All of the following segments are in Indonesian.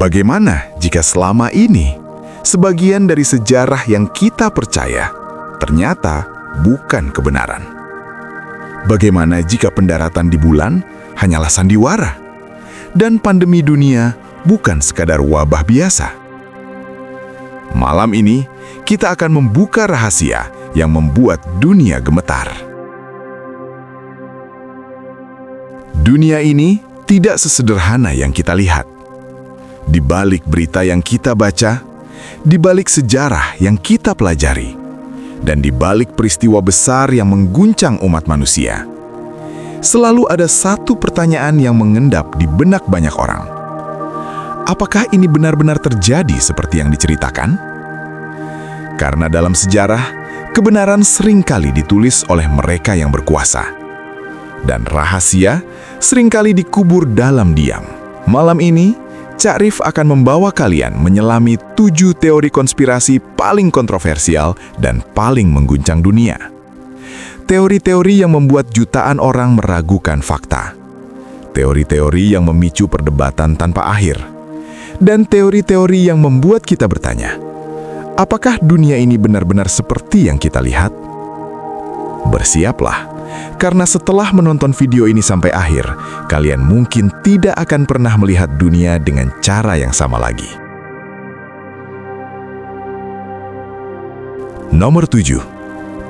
Bagaimana jika selama ini sebagian dari sejarah yang kita percaya ternyata bukan kebenaran? Bagaimana jika pendaratan di bulan hanyalah sandiwara dan pandemi dunia bukan sekadar wabah biasa? Malam ini kita akan membuka rahasia yang membuat dunia gemetar. Dunia ini tidak sesederhana yang kita lihat. Di balik berita yang kita baca, di balik sejarah yang kita pelajari, dan di balik peristiwa besar yang mengguncang umat manusia, selalu ada satu pertanyaan yang mengendap di benak banyak orang. Apakah ini benar-benar terjadi seperti yang diceritakan? Karena dalam sejarah, kebenaran seringkali ditulis oleh mereka yang berkuasa, dan rahasia seringkali dikubur dalam diam. Malam ini, Cak Rif akan membawa kalian menyelami 7 teori konspirasi paling kontroversial dan paling mengguncang dunia. Teori-teori yang membuat jutaan orang meragukan fakta. Teori-teori yang memicu perdebatan tanpa akhir. Dan teori-teori yang membuat kita bertanya, apakah dunia ini benar-benar seperti yang kita lihat? Bersiaplah. Karena setelah menonton video ini sampai akhir, kalian mungkin tidak akan pernah melihat dunia dengan cara yang sama lagi. Nomor 7.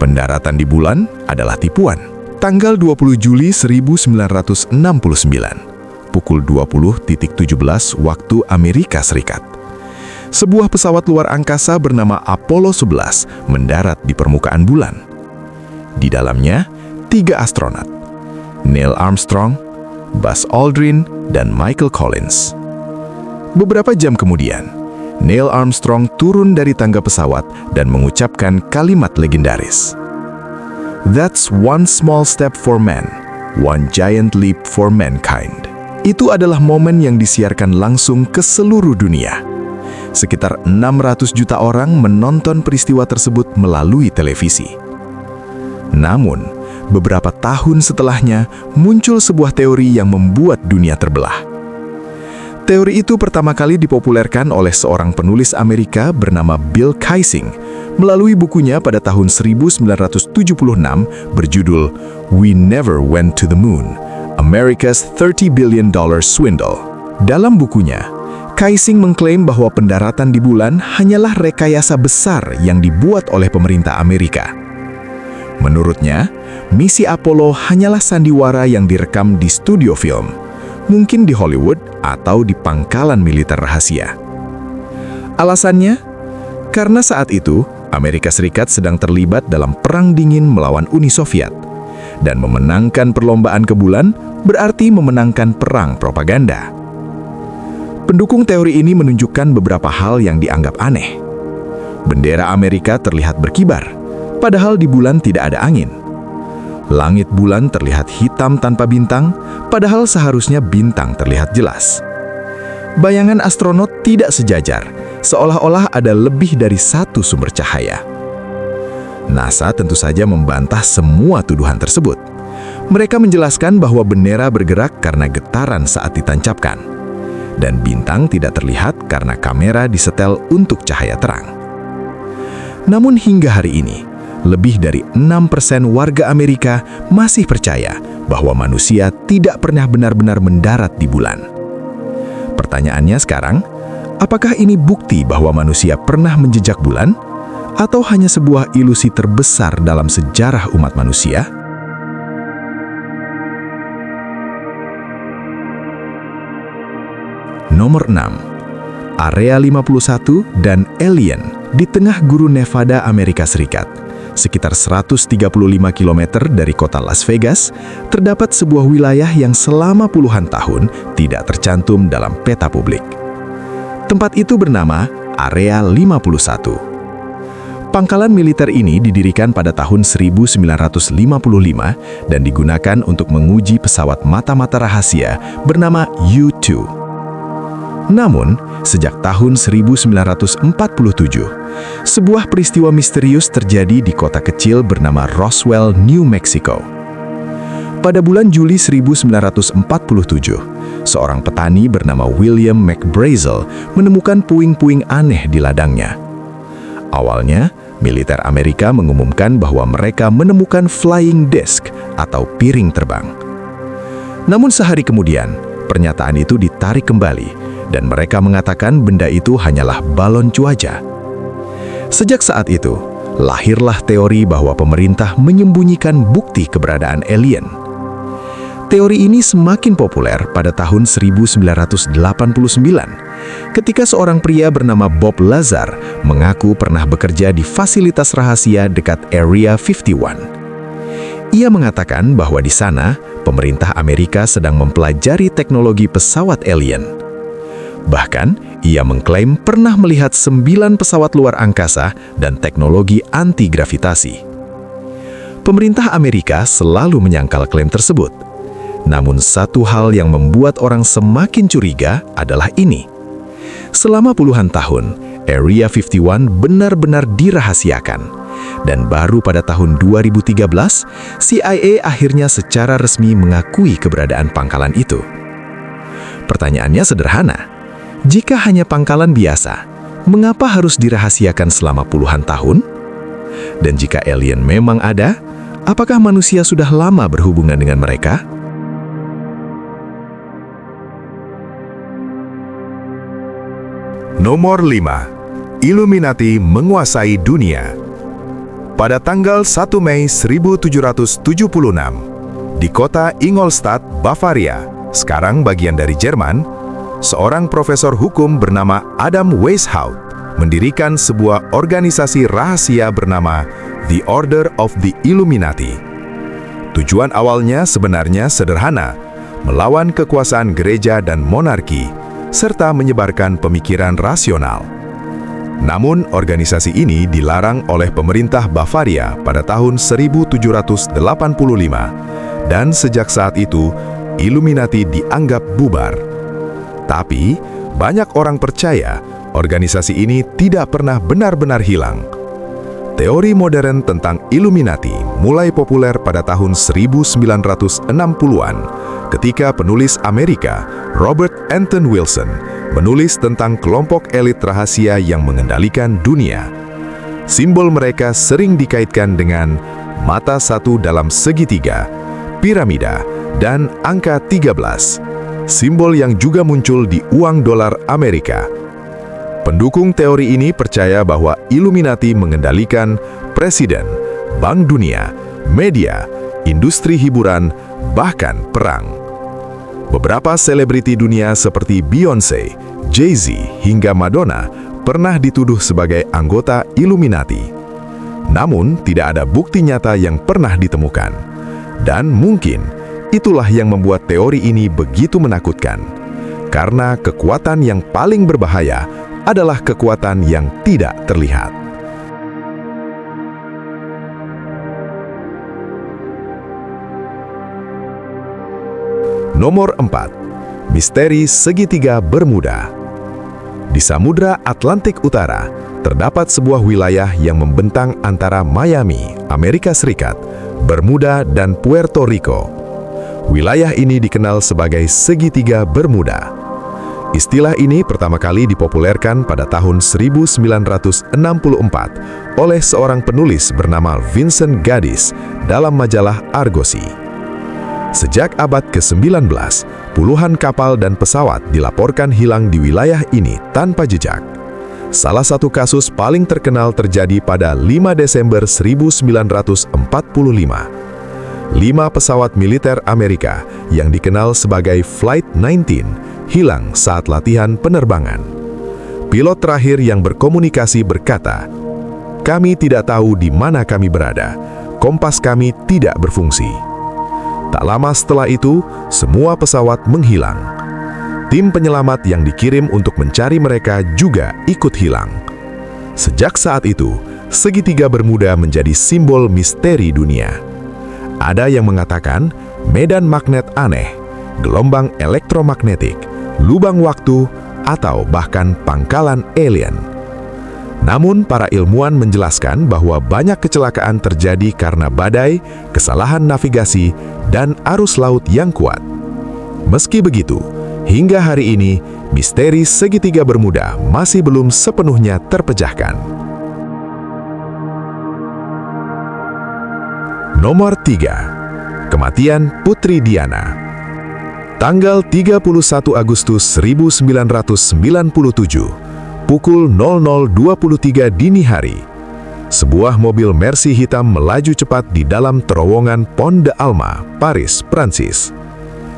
Pendaratan di bulan adalah tipuan. Tanggal 20 Juli 1969, pukul 20.17 waktu Amerika Serikat. Sebuah pesawat luar angkasa bernama Apollo 11 mendarat di permukaan bulan. Di dalamnya, 3 astronot, Neil Armstrong, Buzz Aldrin, dan Michael Collins. Beberapa jam kemudian, Neil Armstrong turun dari tangga pesawat dan mengucapkan kalimat legendaris. "That's one small step for man, one giant leap for mankind." Itu adalah momen yang disiarkan langsung ke seluruh dunia. Sekitar 600 juta orang menonton peristiwa tersebut melalui televisi. Namun, beberapa tahun setelahnya, muncul sebuah teori yang membuat dunia terbelah. Teori itu pertama kali dipopulerkan oleh seorang penulis Amerika bernama Bill Kaysing melalui bukunya pada tahun 1976 berjudul We Never Went to the Moon, America's $30 Billion Swindle. Dalam bukunya, Kaysing mengklaim bahwa pendaratan di bulan hanyalah rekayasa besar yang dibuat oleh pemerintah Amerika. Menurutnya, misi Apollo hanyalah sandiwara yang direkam di studio film, mungkin di Hollywood atau di pangkalan militer rahasia. Alasannya, karena saat itu Amerika Serikat sedang terlibat dalam perang dingin melawan Uni Soviet, dan memenangkan perlombaan ke bulan berarti memenangkan perang propaganda. Pendukung teori ini menunjukkan beberapa hal yang dianggap aneh. Bendera Amerika terlihat berkibar, padahal di bulan tidak ada angin. Langit bulan terlihat hitam tanpa bintang, padahal seharusnya bintang terlihat jelas. Bayangan astronot tidak sejajar, seolah-olah ada lebih dari satu sumber cahaya. NASA tentu saja membantah semua tuduhan tersebut. Mereka menjelaskan bahwa bendera bergerak karena getaran saat ditancapkan, dan bintang tidak terlihat karena kamera disetel untuk cahaya terang. Namun hingga hari ini, lebih dari 6% warga Amerika masih percaya bahwa manusia tidak pernah benar-benar mendarat di bulan. Pertanyaannya sekarang, apakah ini bukti bahwa manusia pernah menjejak bulan? Atau hanya sebuah ilusi terbesar dalam sejarah umat manusia? Nomor 6. Area 51 dan Alien di tengah gurun Nevada, Amerika Serikat. Sekitar 135 km dari kota Las Vegas, terdapat sebuah wilayah yang selama puluhan tahun tidak tercantum dalam peta publik. Tempat itu bernama Area 51. Pangkalan militer ini didirikan pada tahun 1955 dan digunakan untuk menguji pesawat mata-mata rahasia bernama U-2. Namun, sejak tahun 1947, sebuah peristiwa misterius terjadi di kota kecil bernama Roswell, New Mexico. Pada bulan Juli 1947, seorang petani bernama William McBrazel menemukan puing-puing aneh di ladangnya. Awalnya, militer Amerika mengumumkan bahwa mereka menemukan flying disc atau piring terbang. Namun sehari kemudian, pernyataan itu ditarik kembali dan mereka mengatakan benda itu hanyalah balon cuaca. Sejak saat itu, lahirlah teori bahwa pemerintah menyembunyikan bukti keberadaan alien. Teori ini semakin populer pada tahun 1989 ketika seorang pria bernama Bob Lazar mengaku pernah bekerja di fasilitas rahasia dekat Area 51. Ia mengatakan bahwa di sana pemerintah Amerika sedang mempelajari teknologi pesawat alien. Bahkan, ia mengklaim pernah melihat 9 pesawat luar angkasa dan teknologi anti-gravitasi. Pemerintah Amerika selalu menyangkal klaim tersebut. Namun satu hal yang membuat orang semakin curiga adalah ini. Selama puluhan tahun, Area 51 benar-benar dirahasiakan. Dan baru pada tahun 2013, CIA akhirnya secara resmi mengakui keberadaan pangkalan itu. Pertanyaannya sederhana. Jika hanya pangkalan biasa, mengapa harus dirahasiakan selama puluhan tahun? Dan jika alien memang ada, apakah manusia sudah lama berhubungan dengan mereka? Nomor 5. Illuminati menguasai dunia. Pada tanggal 1 Mei 1776, di kota Ingolstadt, Bavaria, sekarang bagian dari Jerman, seorang profesor hukum bernama Adam Weishaupt mendirikan sebuah organisasi rahasia bernama The Order of the Illuminati. Tujuan awalnya sebenarnya sederhana, melawan kekuasaan gereja dan monarki, serta menyebarkan pemikiran rasional. Namun, organisasi ini dilarang oleh pemerintah Bavaria pada tahun 1785, dan sejak saat itu, Illuminati dianggap bubar. Tapi, banyak orang percaya organisasi ini tidak pernah benar-benar hilang. Teori modern tentang Illuminati mulai populer pada tahun 1960-an ketika penulis Amerika Robert Anton Wilson menulis tentang kelompok elit rahasia yang mengendalikan dunia. Simbol mereka sering dikaitkan dengan mata satu dalam segitiga, piramida, dan angka 13, simbol yang juga muncul di uang dolar Amerika. Pendukung teori ini percaya bahwa Illuminati mengendalikan presiden, bank dunia, media, industri hiburan, bahkan perang. Beberapa selebriti dunia seperti Beyoncé, Jay-Z, hingga Madonna pernah dituduh sebagai anggota Illuminati. Namun, tidak ada bukti nyata yang pernah ditemukan. Dan mungkin itulah yang membuat teori ini begitu menakutkan. Karena kekuatan yang paling berbahaya adalah kekuatan yang tidak terlihat. Nomor 4. Misteri segitiga Bermuda. Di Samudra Atlantik Utara, terdapat sebuah wilayah yang membentang antara Miami, Amerika Serikat, Bermuda, dan Puerto Rico. Wilayah ini dikenal sebagai segitiga Bermuda. Istilah ini pertama kali dipopulerkan pada tahun 1964 oleh seorang penulis bernama Vincent Gaddis dalam majalah Argosy. Sejak abad ke-19, puluhan kapal dan pesawat dilaporkan hilang di wilayah ini tanpa jejak. Salah satu kasus paling terkenal terjadi pada 5 Desember 1945. 5 pesawat militer Amerika yang dikenal sebagai Flight 19 hilang saat latihan penerbangan. Pilot terakhir yang berkomunikasi berkata, "Kami tidak tahu di mana kami berada. Kompas kami tidak berfungsi." Tak lama setelah itu, semua pesawat menghilang. Tim penyelamat yang dikirim untuk mencari mereka juga ikut hilang. Sejak saat itu, segitiga Bermuda menjadi simbol misteri dunia. Ada yang mengatakan medan magnet aneh, gelombang elektromagnetik, lubang waktu, atau bahkan pangkalan alien. Namun, para ilmuwan menjelaskan bahwa banyak kecelakaan terjadi karena badai, kesalahan navigasi, dan arus laut yang kuat. Meski begitu, Hingga hari ini, misteri segitiga Bermuda masih belum sepenuhnya terpecahkan. Nomor 3. Kematian Putri Diana. Tanggal 31 Agustus 1997, pukul 00.23 dini hari, sebuah mobil Mercy hitam melaju cepat di dalam terowongan Pont de Alma, Paris, Prancis.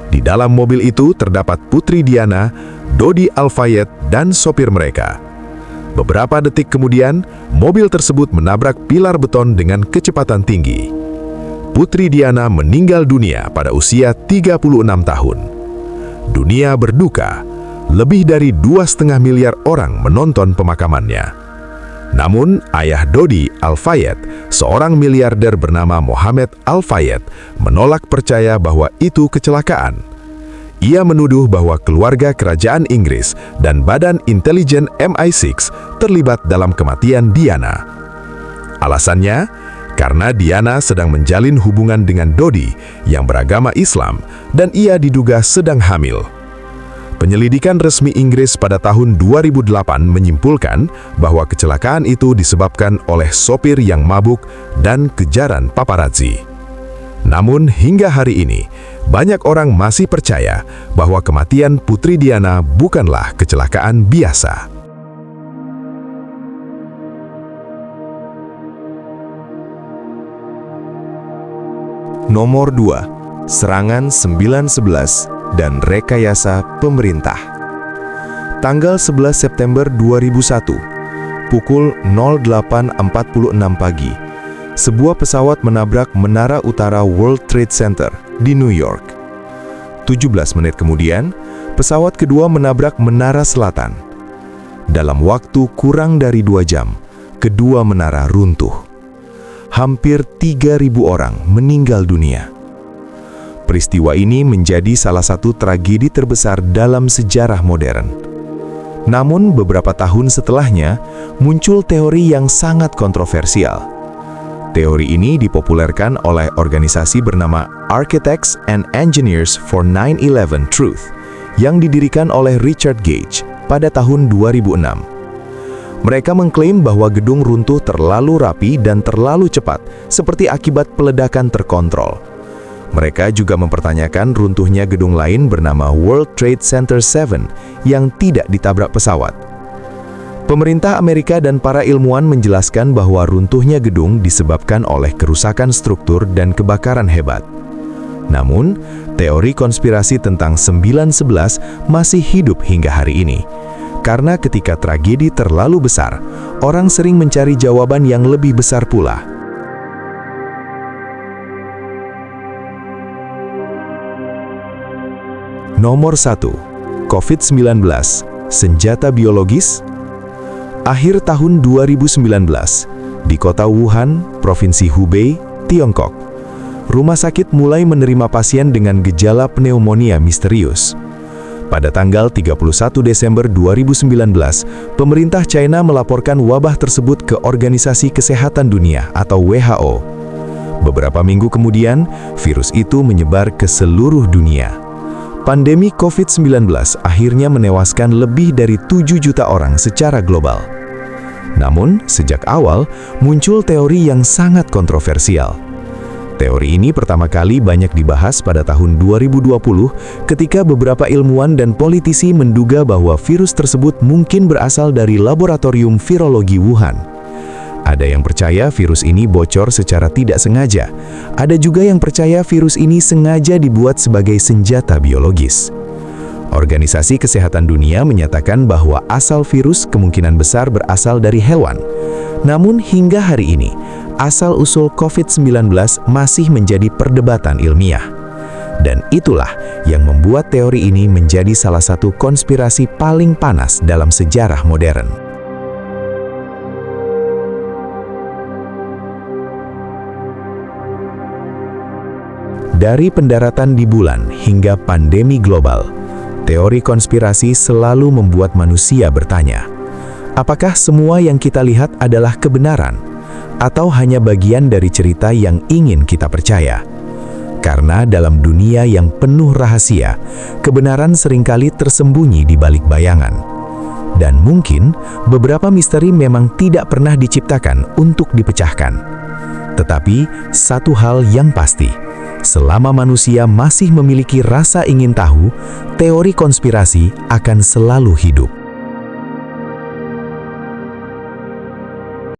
Di dalam mobil itu terdapat Putri Diana, Dodi Al-Fayed, dan sopir mereka. Beberapa detik kemudian, mobil tersebut menabrak pilar beton dengan kecepatan tinggi. Putri Diana meninggal dunia pada usia 36 tahun. Dunia berduka, lebih dari 2,5 miliar orang menonton pemakamannya. Namun, ayah Dodi Al-Fayed, seorang miliarder bernama Mohammed Al-Fayed, menolak percaya bahwa itu kecelakaan. Ia menuduh bahwa keluarga kerajaan Inggris dan badan intelijen MI6 terlibat dalam kematian Diana. Alasannya, karena Diana sedang menjalin hubungan dengan Dodi yang beragama Islam dan ia diduga sedang hamil. Penyelidikan resmi Inggris pada tahun 2008 menyimpulkan bahwa kecelakaan itu disebabkan oleh sopir yang mabuk dan kejaran paparazzi. Namun hingga hari ini, banyak orang masih percaya bahwa kematian Putri Diana bukanlah kecelakaan biasa. Nomor 2. Serangan 9/11 dan rekayasa pemerintah. Tanggal 11 September 2001, pukul 08.46 pagi, sebuah pesawat menabrak menara utara World Trade Center di New York. 17 menit kemudian, pesawat kedua menabrak menara selatan. Dalam waktu kurang dari 2 jam, kedua menara runtuh. Hampir 3.000 orang meninggal dunia. Peristiwa ini menjadi salah satu tragedi terbesar dalam sejarah modern. Namun beberapa tahun setelahnya, muncul teori yang sangat kontroversial. Teori ini dipopulerkan oleh organisasi bernama Architects and Engineers for 9/11 Truth yang didirikan oleh Richard Gage pada tahun 2006. Mereka mengklaim bahwa gedung runtuh terlalu rapi dan terlalu cepat, seperti akibat peledakan terkontrol. Mereka juga mempertanyakan runtuhnya gedung lain bernama World Trade Center 7 yang tidak ditabrak pesawat. Pemerintah Amerika dan para ilmuwan menjelaskan bahwa runtuhnya gedung disebabkan oleh kerusakan struktur dan kebakaran hebat. Namun, teori konspirasi tentang 9/11 masih hidup hingga hari ini. Karena ketika tragedi terlalu besar, orang sering mencari jawaban yang lebih besar pula. Nomor 1. COVID-19, senjata biologis. Akhir tahun 2019, di kota Wuhan, Provinsi Hubei, Tiongkok, rumah sakit mulai menerima pasien dengan gejala pneumonia misterius. Pada tanggal 31 Desember 2019, pemerintah China melaporkan wabah tersebut ke Organisasi Kesehatan Dunia atau WHO. Beberapa minggu kemudian, virus itu menyebar ke seluruh dunia. Pandemi COVID-19 akhirnya menewaskan lebih dari 7 juta orang secara global. Namun, sejak awal muncul teori yang sangat kontroversial. Teori ini pertama kali banyak dibahas pada tahun 2020 ketika beberapa ilmuwan dan politisi menduga bahwa virus tersebut mungkin berasal dari laboratorium virologi Wuhan. Ada yang percaya virus ini bocor secara tidak sengaja. Ada juga yang percaya virus ini sengaja dibuat sebagai senjata biologis. Organisasi Kesehatan Dunia menyatakan bahwa asal virus kemungkinan besar berasal dari hewan. Namun hingga hari ini, asal-usul COVID-19 masih menjadi perdebatan ilmiah. Dan itulah yang membuat teori ini menjadi salah satu konspirasi paling panas dalam sejarah modern. Dari pendaratan di bulan hingga pandemi global, teori konspirasi selalu membuat manusia bertanya, apakah semua yang kita lihat adalah kebenaran? Atau hanya bagian dari cerita yang ingin kita percaya? Karena dalam dunia yang penuh rahasia, kebenaran seringkali tersembunyi di balik bayangan. Dan mungkin beberapa misteri memang tidak pernah diciptakan untuk dipecahkan. Tetapi satu hal yang pasti, selama manusia masih memiliki rasa ingin tahu, teori konspirasi akan selalu hidup.